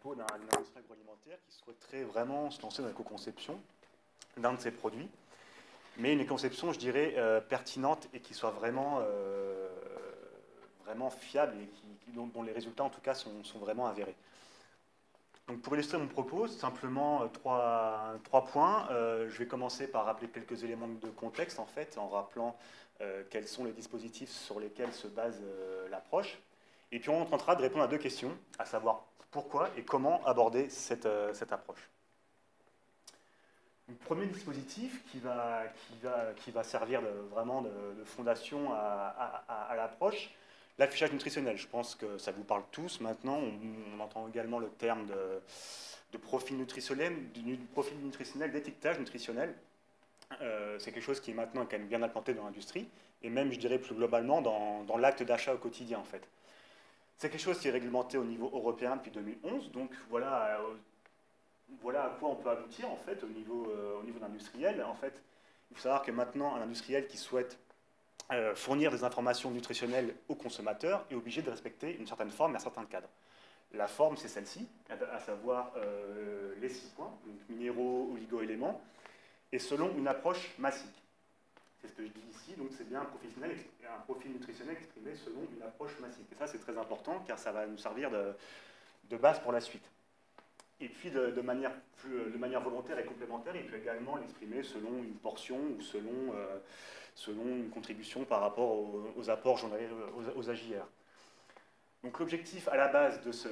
propos d'une industrie agroalimentaire qui souhaiterait vraiment se lancer dans l'éco-conception d'un de ses produits, mais une conception, je dirais, pertinente et qui soit vraiment, vraiment fiable et dont les résultats, en tout cas, sont vraiment avérés. Donc pour illustrer mon propos, simplement trois points. Je vais commencer par rappeler quelques éléments de contexte, en fait, en rappelant quels sont les dispositifs sur lesquels se base l'approche. Et puis on tentera de répondre à deux questions, à savoir pourquoi et comment aborder cette approche. Le premier dispositif qui va servir vraiment de fondation à l'approche, l'affichage nutritionnel. Je pense que ça vous parle tous maintenant. On entend également le terme de profil nutritionnel, d'étiquetage nutritionnel. C'est quelque chose qui est maintenant quand même bien implanté dans l'industrie, et même, je dirais plus globalement, dans l'acte d'achat au quotidien, en fait. C'est quelque chose qui est réglementé au niveau européen depuis 2011, donc voilà à quoi on peut aboutir, en fait, au niveau industriel. En fait, il faut savoir que maintenant, un industriel qui souhaite fournir des informations nutritionnelles aux consommateurs est obligé de respecter une certaine forme et un certain cadre. La forme, c'est celle-ci, à savoir les 6 points, donc minéraux, oligo-éléments, et selon une approche massique. C'est ce que je dis ici, donc c'est bien un profil nutritionnel exprimé selon une approche massique. Et ça, c'est très important, car ça va nous servir de base pour la suite. Et puis, de manière volontaire et complémentaire, il peut également l'exprimer selon une portion ou selon une contribution par rapport aux apports journaliers, aux AJR. Donc l'objectif à la base de ce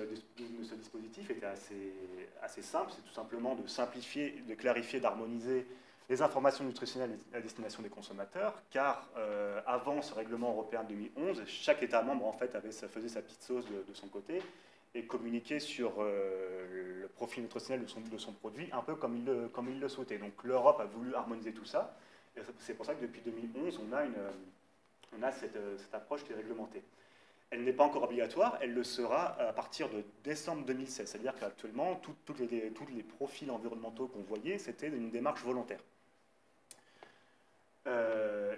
dispositif était assez simple, c'est tout simplement de simplifier, de clarifier, d'harmoniser les informations nutritionnelles à destination des consommateurs, car avant ce règlement européen de 2011, chaque État membre en fait faisait sa petite sauce de son côté et communiquait sur le profil nutritionnel de son produit, un peu comme il le souhaitait. Donc l'Europe a voulu harmoniser tout ça, et c'est pour ça que depuis 2011, on a cette approche qui est réglementée. Elle n'est pas encore obligatoire, elle le sera à partir de décembre 2016. C'est-à-dire qu'actuellement, tous les profils environnementaux qu'on voyait, c'était une démarche volontaire.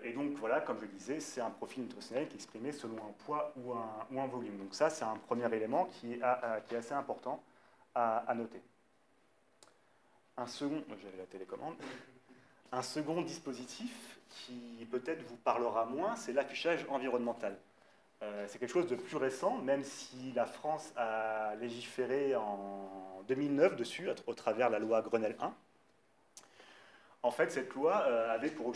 Et donc voilà, comme je le disais, c'est un profil nutritionnel qui est exprimé selon un poids ou un volume. Donc ça, c'est un premier élément qui est assez important à noter. J'avais la télécommande. Un second dispositif qui peut-être vous parlera moins, c'est l'affichage environnemental. C'est quelque chose de plus récent, même si la France a légiféré en 2009 dessus, au travers de la loi Grenelle 1. En fait, cette loi avait pour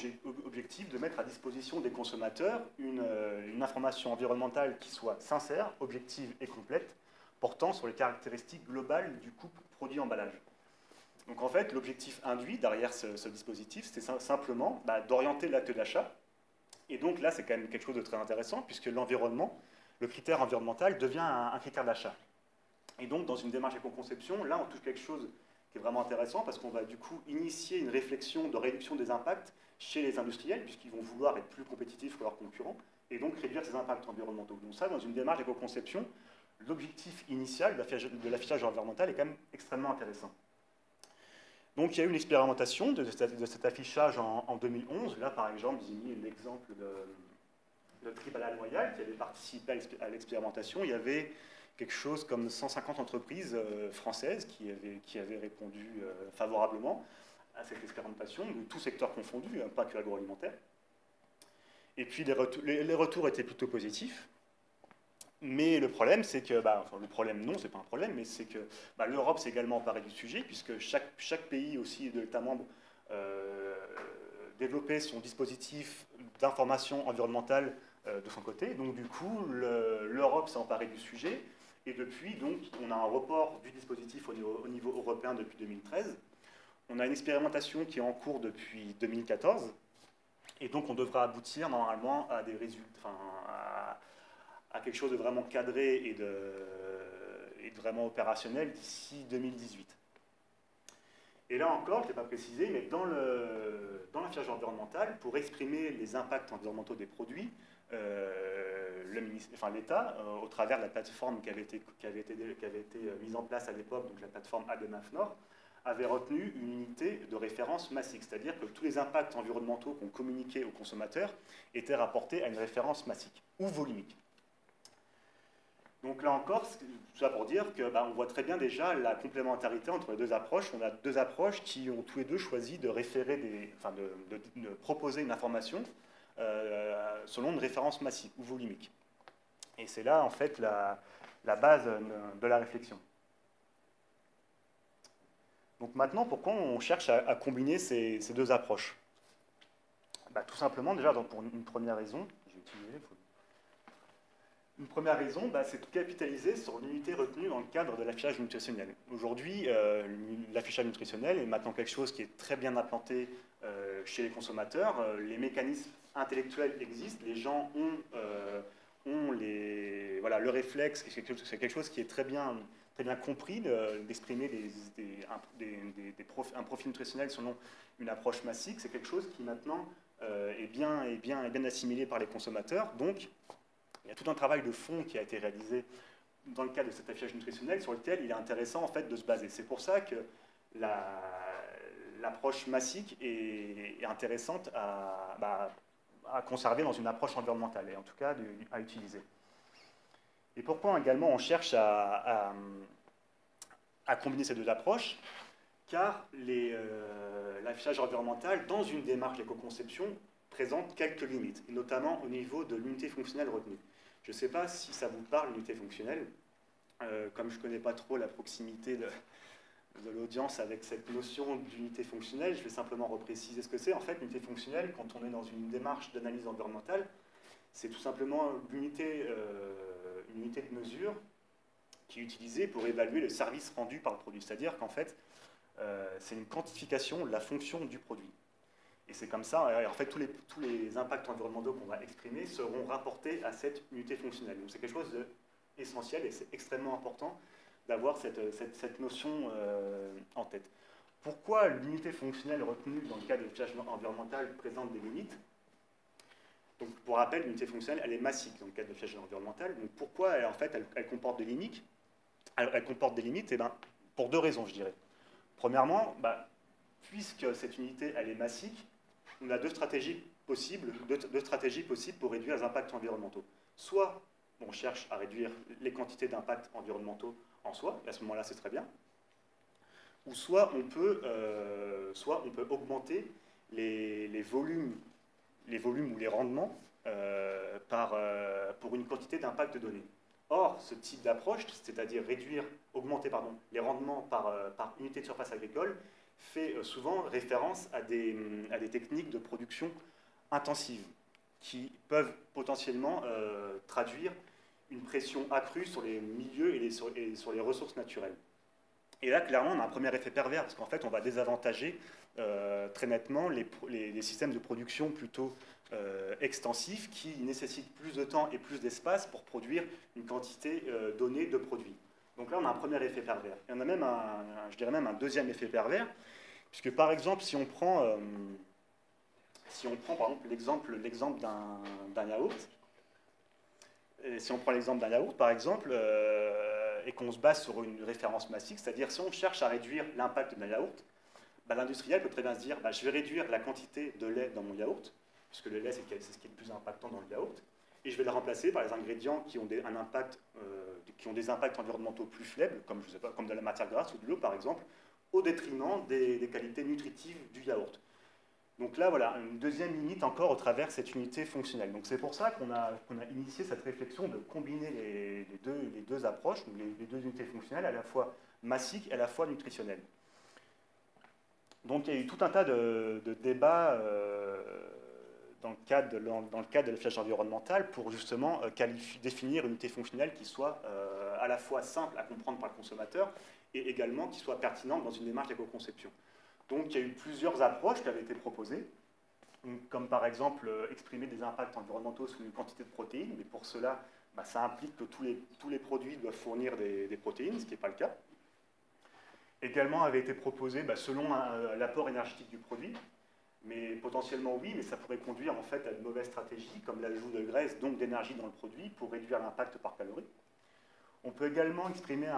objectif de mettre à disposition des consommateurs une information environnementale qui soit sincère, objective et complète, portant sur les caractéristiques globales du couple produit-emballage. Donc en fait, l'objectif induit derrière ce dispositif, c'était simplement d'orienter l'acte d'achat. Et donc là, c'est quand même quelque chose de très intéressant, puisque l'environnement, le critère environnemental, devient un critère d'achat. Et donc, dans une démarche éco-conception, là, on touche quelque chose qui est vraiment intéressant, parce qu'on va du coup initier une réflexion de réduction des impacts chez les industriels, puisqu'ils vont vouloir être plus compétitifs que leurs concurrents, et donc réduire ces impacts environnementaux. Donc ça, dans une démarche d'éco-conception, l'objectif initial de l'affichage environnemental est quand même extrêmement intéressant. Donc il y a eu une expérimentation de cet affichage en 2011. Là, par exemple, j'ai mis l'exemple de Tribal Loyal qui avait participé à l'expérimentation. Il y avait quelque chose comme 150 entreprises françaises qui avaient répondu favorablement à cette expérimentation, donc tout secteur confondu, pas que l'agroalimentaire. Et puis les retours étaient plutôt positifs. Mais le problème, c'est que, enfin le problème non, c'est pas un problème, mais c'est que l'Europe s'est également emparée du sujet, puisque chaque pays aussi de l'État membre développait son dispositif d'information environnementale de son côté. Donc du coup, l'Europe s'est emparée du sujet, et depuis, donc, on a un report du dispositif au niveau européen depuis 2013. On a une expérimentation qui est en cours depuis 2014, et donc on devra aboutir normalement à des résultats, à quelque chose de vraiment cadré et de vraiment opérationnel d'ici 2018. Et là encore, je ne l'ai pas précisé, mais dans l'affichage environnemental, pour exprimer les impacts environnementaux des produits, l'État, au travers de la plateforme qui avait été mise en place à l'époque, donc la plateforme ADEMAF-Nord, avait retenu une unité de référence massique, c'est-à-dire que tous les impacts environnementaux qu'on communiquait aux consommateurs étaient rapportés à une référence massique ou volumique. Donc là encore, tout ça pour dire que on voit très bien déjà la complémentarité entre les deux approches. On a deux approches qui ont tous les deux choisi de référer de proposer une information selon une référence massique ou volumique. Et c'est là en fait la base de la réflexion. Donc maintenant, pourquoi on cherche à combiner ces deux approches? Tout simplement, déjà, pour une première raison, une première raison, c'est de capitaliser sur l'unité retenue dans le cadre de l'affichage nutritionnel. Aujourd'hui, l'affichage nutritionnel est maintenant quelque chose qui est très bien implanté chez les consommateurs. Les mécanismes intellectuels existent, les gens ont le réflexe, c'est quelque chose qui est très bien compris d'exprimer un profil nutritionnel selon une approche massique. C'est quelque chose qui maintenant est bien assimilé par les consommateurs. Donc, il y a tout un travail de fond qui a été réalisé dans le cadre de cet affichage nutritionnel sur lequel il est intéressant en fait de se baser. C'est pour ça que l'approche massique est intéressante à conserver dans une approche environnementale et en tout cas à utiliser. Et pourquoi également on cherche à combiner ces deux approches? Car l'affichage environnemental, dans une démarche d'éco-conception, présente quelques limites, et notamment au niveau de l'unité fonctionnelle retenue. Je ne sais pas si ça vous parle, l'unité fonctionnelle. Comme je ne connais pas trop la proximité de l'audience avec cette notion d'unité fonctionnelle, je vais simplement repréciser ce que c'est. En fait, l'unité fonctionnelle, quand on est dans une démarche d'analyse environnementale, c'est tout simplement une unité de mesure qui est utilisée pour évaluer le service rendu par le produit. C'est-à-dire qu'en fait, c'est une quantification de la fonction du produit. Et c'est comme ça, en fait, tous les impacts environnementaux qu'on va exprimer seront rapportés à cette unité fonctionnelle. Donc c'est quelque chose d'essentiel et c'est extrêmement important d'avoir cette notion en tête. Pourquoi l'unité fonctionnelle retenue dans le cadre de l'affichage environnemental présente des limites? Donc pour rappel, l'unité fonctionnelle, elle est massique dans le cadre de l'affichage environnemental. Donc pourquoi en fait, elle comporte des limites? Elle comporte des limites pour deux raisons, je dirais. Premièrement, puisque cette unité elle est massique, on a deux stratégies possibles pour réduire les impacts environnementaux. Soit on cherche à réduire les quantités d'impacts environnementaux en soi, et à ce moment-là c'est très bien, ou soit on peut augmenter les volumes ou les rendements pour une quantité d'impact donné. Or, ce type d'approche, c'est-à-dire augmenter les rendements par unité de surface agricole, fait souvent référence à des techniques de production intensive qui peuvent potentiellement traduire une pression accrue sur les milieux et sur les ressources naturelles. Et là, clairement, on a un premier effet pervers, parce qu'en fait, on va désavantager très nettement les systèmes de production plutôt extensifs qui nécessitent plus de temps et plus d'espace pour produire une quantité donnée de produits. Donc là, on a un premier effet pervers. Et on a même je dirais même un deuxième effet pervers, puisque par exemple, si on prend par exemple l'exemple d'un yaourt, par exemple, et qu'on se base sur une référence massique, c'est-à-dire si on cherche à réduire l'impact d'un yaourt, l'industriel peut très bien se dire je vais réduire la quantité de lait dans mon yaourt, puisque le lait c'est ce qui est le plus impactant dans le yaourt, et je vais le remplacer par les ingrédients qui ont des impacts environnementaux plus faibles, comme de la matière grasse ou de l'eau par exemple, au détriment des qualités nutritives du yaourt. Donc là, voilà, une deuxième limite encore au travers de cette unité fonctionnelle. Donc c'est pour ça qu'on a initié cette réflexion de combiner les deux approches, les deux unités fonctionnelles, à la fois massiques et à la fois nutritionnelles. Donc il y a eu tout un tas de débats dans le cadre de l'affichage environnemental pour justement définir une unité fonctionnelle qui soit à la fois simple à comprendre par le consommateur et également qui soit pertinente dans une démarche d'éco-conception. Donc il y a eu plusieurs approches qui avaient été proposées, comme par exemple exprimer des impacts environnementaux sous une quantité de protéines, mais pour cela, ça implique que tous les produits doivent fournir des protéines, ce qui n'est pas le cas. Également avait été proposé selon l'apport énergétique du produit, mais potentiellement oui, mais ça pourrait conduire en fait à de mauvaises stratégies, comme l'ajout de graisse, donc d'énergie dans le produit, pour réduire l'impact par calorie. On peut également exprimer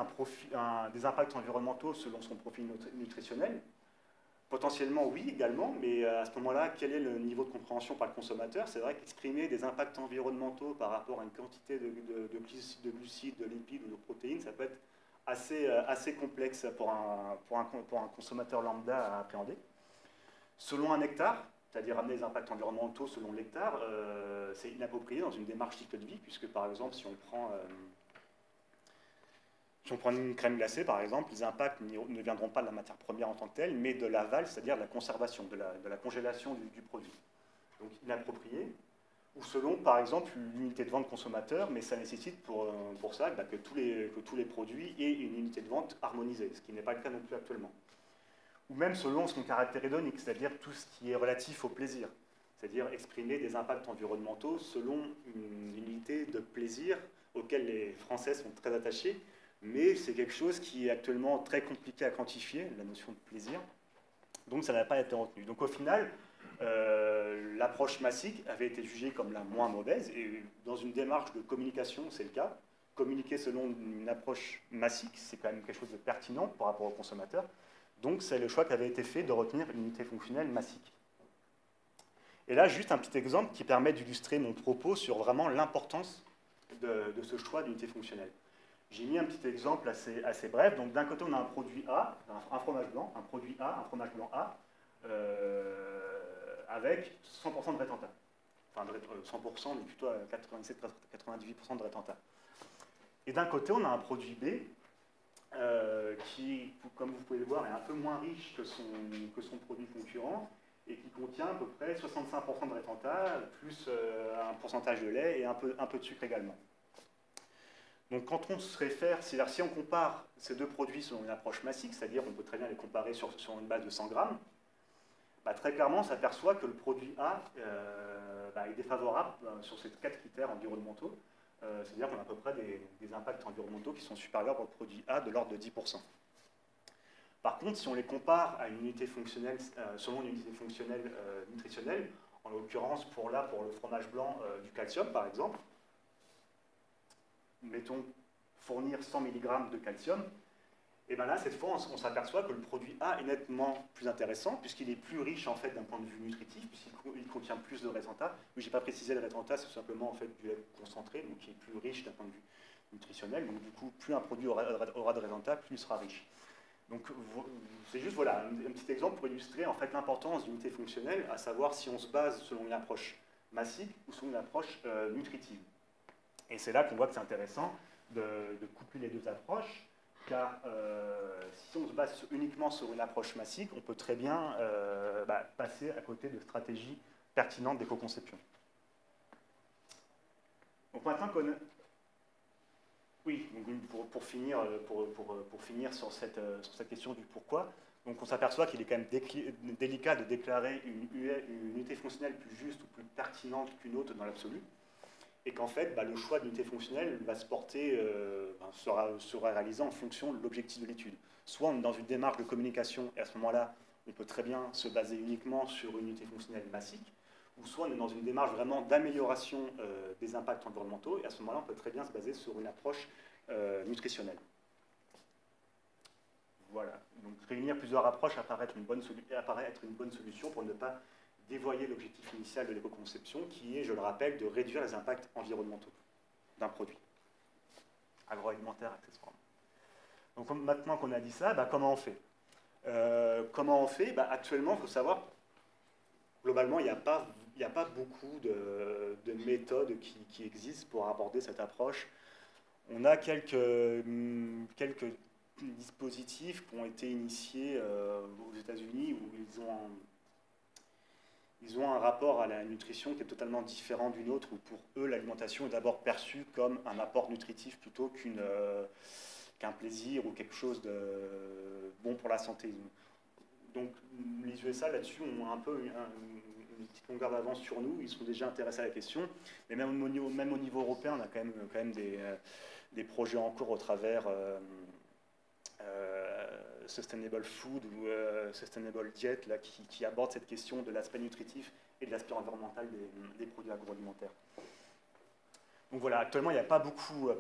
des impacts environnementaux selon son profil nutritionnel. Potentiellement, oui, également, mais à ce moment-là, quel est le niveau de compréhension par le consommateur? C'est vrai qu'exprimer des impacts environnementaux par rapport à une quantité de glucides, de lipides ou de protéines, ça peut être assez complexe pour un consommateur lambda à appréhender. Selon un hectare, c'est-à-dire amener les impacts environnementaux selon l'hectare, c'est inapproprié dans une démarche cycle de vie, puisque par exemple, si on prend une crème glacée, par exemple, les impacts ne viendront pas de la matière première en tant que telle, mais de l'aval, c'est-à-dire de la conservation, de la congélation du produit. Donc inapproprié. Ou selon, par exemple, l'unité de vente consommateur, mais ça nécessite pour ça que tous les produits aient une unité de vente harmonisée, ce qui n'est pas le cas non plus actuellement. Ou même selon son caractère hédonique, c'est-à-dire tout ce qui est relatif au plaisir, c'est-à-dire exprimer des impacts environnementaux selon une unité de plaisir auquel les Français sont très attachés, mais c'est quelque chose qui est actuellement très compliqué à quantifier, la notion de plaisir, donc ça n'a pas été retenu. Donc au final, l'approche massique avait été jugée comme la moins mauvaise, et dans une démarche de communication, c'est le cas. Communiquer selon une approche massique, c'est quand même quelque chose de pertinent par rapport au consommateur, donc c'est le choix qui avait été fait de retenir une unité fonctionnelle massique. Et là, juste un petit exemple qui permet d'illustrer mon propos sur vraiment l'importance de ce choix d'unité fonctionnelle. J'ai mis un petit exemple assez bref. Donc d'un côté, on a un produit A, un fromage blanc, un produit A, un fromage blanc A, avec 100% de rétenta. Enfin, 100%, mais plutôt à 97-98% de rétenta. Et d'un côté, on a un produit B, qui, comme vous pouvez le voir, est un peu moins riche que son produit concurrent, et qui contient à peu près 65% de rétenta, plus un pourcentage de lait et un peu de sucre également. Donc quand on se réfère, c'est-à-dire si on compare ces deux produits selon une approche massique, c'est-à-dire on peut très bien les comparer sur une base de 100 grammes, très clairement on s'aperçoit que le produit A est défavorable sur ces 4 critères environnementaux, c'est-à-dire qu'on a à peu près des impacts environnementaux qui sont supérieurs au produit A de l'ordre de 10%. Par contre, si on les compare à une unité fonctionnelle, selon une unité fonctionnelle nutritionnelle, en l'occurrence pour le fromage blanc du calcium par exemple, mettons, fournir 100 mg de calcium, et bien là, cette fois, on s'aperçoit que le produit A est nettement plus intéressant, puisqu'il est plus riche en fait d'un point de vue nutritif, puisqu'il contient plus de rétenta. Oui, je n'ai pas précisé le rétenta, c'est simplement en fait du lait concentré, donc qui est plus riche d'un point de vue nutritionnel. Donc du coup, plus un produit aura de rétenta, plus il sera riche. Donc c'est juste voilà, un petit exemple pour illustrer en fait l'importance d'unité fonctionnelle, à savoir si on se base selon une approche massique ou selon une approche nutritive. Et c'est là qu'on voit que c'est intéressant de coupler les deux approches, car si on se base uniquement sur une approche massique, on peut très bien passer à côté de stratégies pertinentes d'éco-conception. Donc maintenant qu'on a... Oui, pour finir sur cette question du pourquoi, donc on s'aperçoit qu'il est quand même délicat de déclarer une unité fonctionnelle plus juste ou plus pertinente qu'une autre dans l'absolu, et qu'en fait, le choix d'unité fonctionnelle va se porter, sera réalisé en fonction de l'objectif de l'étude. Soit on est dans une démarche de communication, et à ce moment-là, on peut très bien se baser uniquement sur une unité fonctionnelle massique, ou soit on est dans une démarche vraiment d'amélioration des impacts environnementaux, et à ce moment-là, on peut très bien se baser sur une approche nutritionnelle. Voilà, donc réunir plusieurs approches apparaît être une bonne solution pour ne pas dévoyer l'objectif initial de l'éco-conception, qui est, je le rappelle, de réduire les impacts environnementaux d'un produit agroalimentaire accessoirement. Donc maintenant qu'on a dit ça, comment on fait actuellement, il faut savoir, globalement, il n'y a pas beaucoup de méthodes qui existent pour aborder cette approche. On a quelques dispositifs qui ont été initiés aux États-Unis, où ils ont un rapport à la nutrition qui est totalement différent d'une autre, où pour eux, l'alimentation est d'abord perçue comme un apport nutritif plutôt qu'un plaisir ou quelque chose de bon pour la santé. Donc les USA là-dessus ont un peu une petite longueur d'avance sur nous, ils sont déjà intéressés à la question, mais même au niveau européen, on a quand même des projets en cours au travers Sustainable Food ou Sustainable Diet là, qui abordent cette question de l'aspect nutritif et de l'aspect environnemental des produits agroalimentaires. Donc voilà, actuellement il n'y a pas beaucoup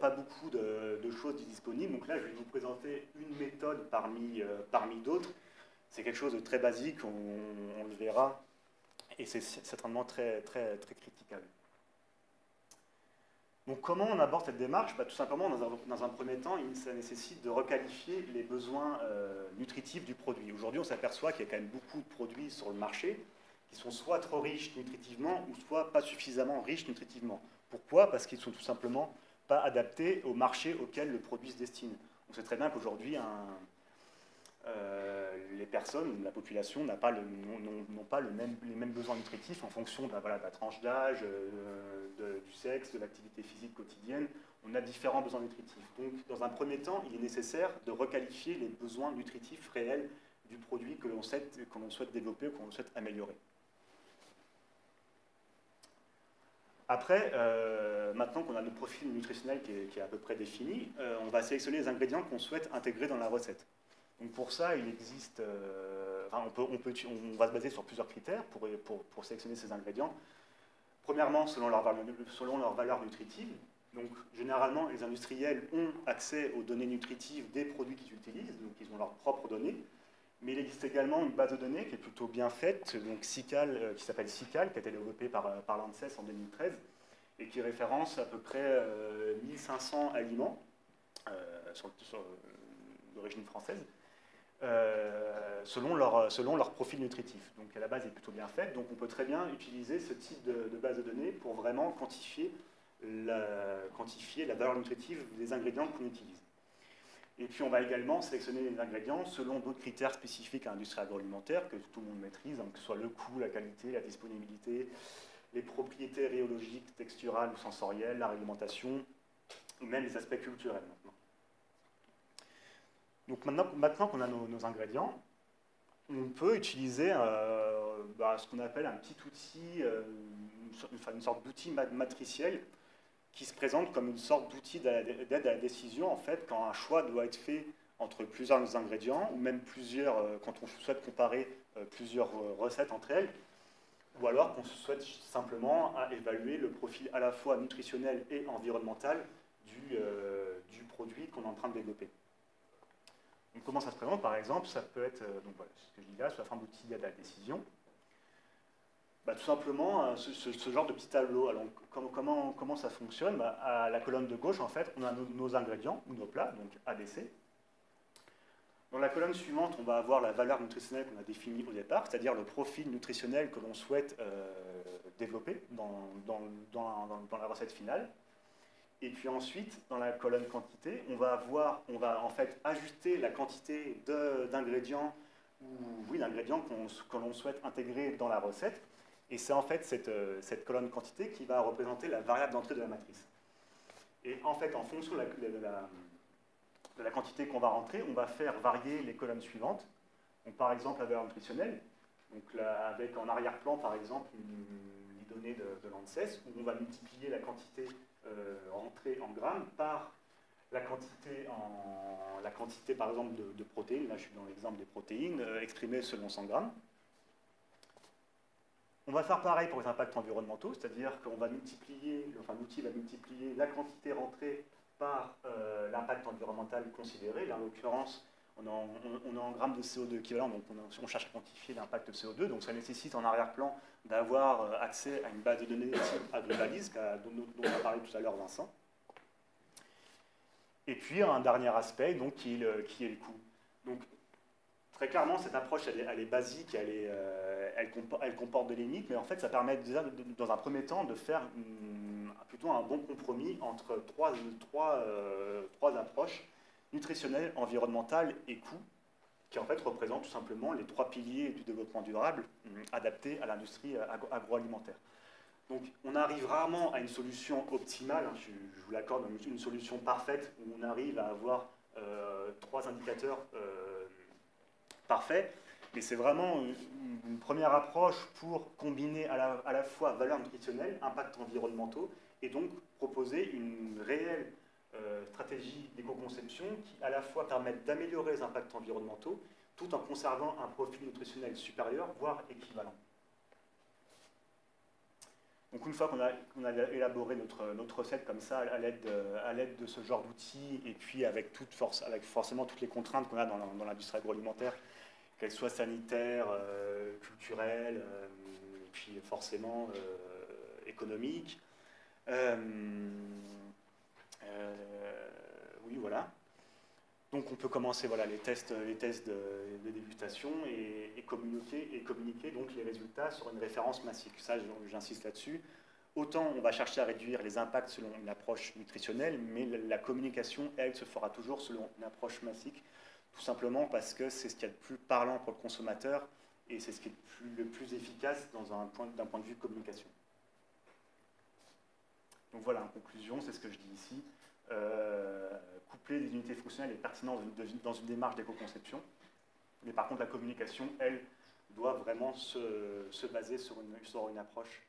de choses disponibles, donc là je vais vous présenter une méthode parmi d'autres. C'est quelque chose de très basique, on le verra, et c'est certainement très, très, très critiquable. Donc comment on aborde cette démarche? Tout simplement, dans un premier temps, ça nécessite de requalifier les besoins nutritifs du produit. Aujourd'hui, on s'aperçoit qu'il y a quand même beaucoup de produits sur le marché qui sont soit trop riches nutritivement ou soit pas suffisamment riches nutritivement. Pourquoi? Parce qu'ils ne sont tout simplement pas adaptés au marché auquel le produit se destine. On sait très bien qu'aujourd'hui, les personnes, la population n'ont pas les mêmes besoins nutritifs en fonction de la tranche d'âge, du sexe, de l'activité physique quotidienne. On a différents besoins nutritifs. Donc, dans un premier temps, il est nécessaire de requalifier les besoins nutritifs réels du produit que l'on souhaite développer ou que l'on souhaite améliorer. Après, maintenant qu'on a notre profil nutritionnel qui est à peu près défini, on va sélectionner les ingrédients qu'on souhaite intégrer dans la recette. Donc pour ça, il existe, on va se baser sur plusieurs critères pour sélectionner ces ingrédients. Premièrement, selon leur valeur nutritive. Donc généralement, les industriels ont accès aux données nutritives des produits qu'ils utilisent, donc ils ont leurs propres données. Mais il existe également une base de données qui est plutôt bien faite, donc SICAL, qui s'appelle SICAL, qui a été développée par l'ANSES en 2013, et qui référence à peu près 1500 aliments d'origine française, selon leur profil nutritif. Donc la base est plutôt bien faite, donc on peut très bien utiliser ce type de base de données pour vraiment quantifier la valeur nutritive des ingrédients qu'on utilise. Et puis on va également sélectionner les ingrédients selon d'autres critères spécifiques à l'industrie agroalimentaire que tout le monde maîtrise, que ce soit le coût, la qualité, la disponibilité, les propriétés rhéologiques, texturales ou sensorielles, la réglementation, ou même les aspects culturels maintenant. Donc maintenant qu'on a nos ingrédients, on peut utiliser ce qu'on appelle un petit outil, une sorte d'outil matriciel qui se présente comme une sorte d'outil d'aide à la décision, en fait, quand un choix doit être fait entre plusieurs ingrédients, ou même quand on souhaite comparer plusieurs recettes entre elles, ou alors qu'on souhaite simplement évaluer le profil à la fois nutritionnel et environnemental du produit qu'on est en train de développer. Donc comment ça se présente? Par exemple, ça peut être, ce que je dis là, sous la forme d'outil d'aide à la décision. Tout simplement, ce genre de petit tableau. Alors, comment ça fonctionne? À la colonne de gauche, en fait, on a nos ingrédients, ou nos plats, donc ABC. Dans la colonne suivante, on va avoir la valeur nutritionnelle qu'on a définie au départ, c'est-à-dire le profil nutritionnel que l'on souhaite développer dans la recette finale. Et puis ensuite, dans la colonne quantité, on va en fait ajuster la quantité d'ingrédients que l'on souhaite intégrer dans la recette. Et c'est en fait cette colonne quantité qui va représenter la variable d'entrée de la matrice. Et en fait, en fonction de la quantité qu'on va rentrer, on va faire varier les colonnes suivantes. Donc, par exemple, la valeur nutritionnelle, donc là, avec en arrière-plan, par exemple, les données de l'ANSES, où on va multiplier la quantité rentrée en grammes par la quantité, par exemple, de protéines. Là, je suis dans l'exemple des protéines, exprimées selon 100 grammes. On va faire pareil pour les impacts environnementaux, c'est-à-dire qu'on va l'outil va multiplier la quantité rentrée par l'impact environnemental considéré. Là, en l'occurrence, on est en grammes de CO2 équivalent, donc on cherche à quantifier l'impact de CO2, donc ça nécessite en arrière-plan d'avoir accès à une base de données type Agribalise, dont a parlé tout à l'heure Vincent. Et puis un dernier aspect, donc, qui est le coût. Donc, très clairement, cette approche, elle est basique, elle comporte des limites, mais en fait, ça permet déjà, dans un premier temps, de faire plutôt un bon compromis entre trois approches, nutritionnelle, environnementale et coût, qui en fait représentent tout simplement les trois piliers du développement durable adaptés à l'industrie agroalimentaire. Donc on arrive rarement à une solution optimale, je vous l'accorde, une solution parfaite où on arrive à avoir trois indicateurs parfaits, mais c'est vraiment une première approche pour combiner à la fois valeur nutritionnelle, impact environnementaux, et donc proposer une réelle stratégie d'éco-conception qui à la fois permettent d'améliorer les impacts environnementaux tout en conservant un profil nutritionnel supérieur, voire équivalent. Donc une fois qu'on a élaboré notre recette comme ça, à l'aide de ce genre d'outils, et puis avec forcément toutes les contraintes qu'on a dans l'industrie agroalimentaire, qu'elle soit sanitaire, culturelle, et puis forcément économique. Oui, voilà. Donc on peut commencer voilà, les tests de dégustation et communiquer donc les résultats sur une référence massique. Ça, j'insiste là-dessus. Autant on va chercher à réduire les impacts selon une approche nutritionnelle, mais la communication, elle, se fera toujours selon une approche massique, tout simplement parce que c'est ce qu'il y a de plus parlant pour le consommateur et c'est ce qui est le plus efficace d'un point de vue communication. Donc voilà, en conclusion, c'est ce que je dis ici. Coupler des unités fonctionnelles est pertinent dans une démarche d'éco-conception, mais par contre la communication, elle, doit vraiment se baser sur une approche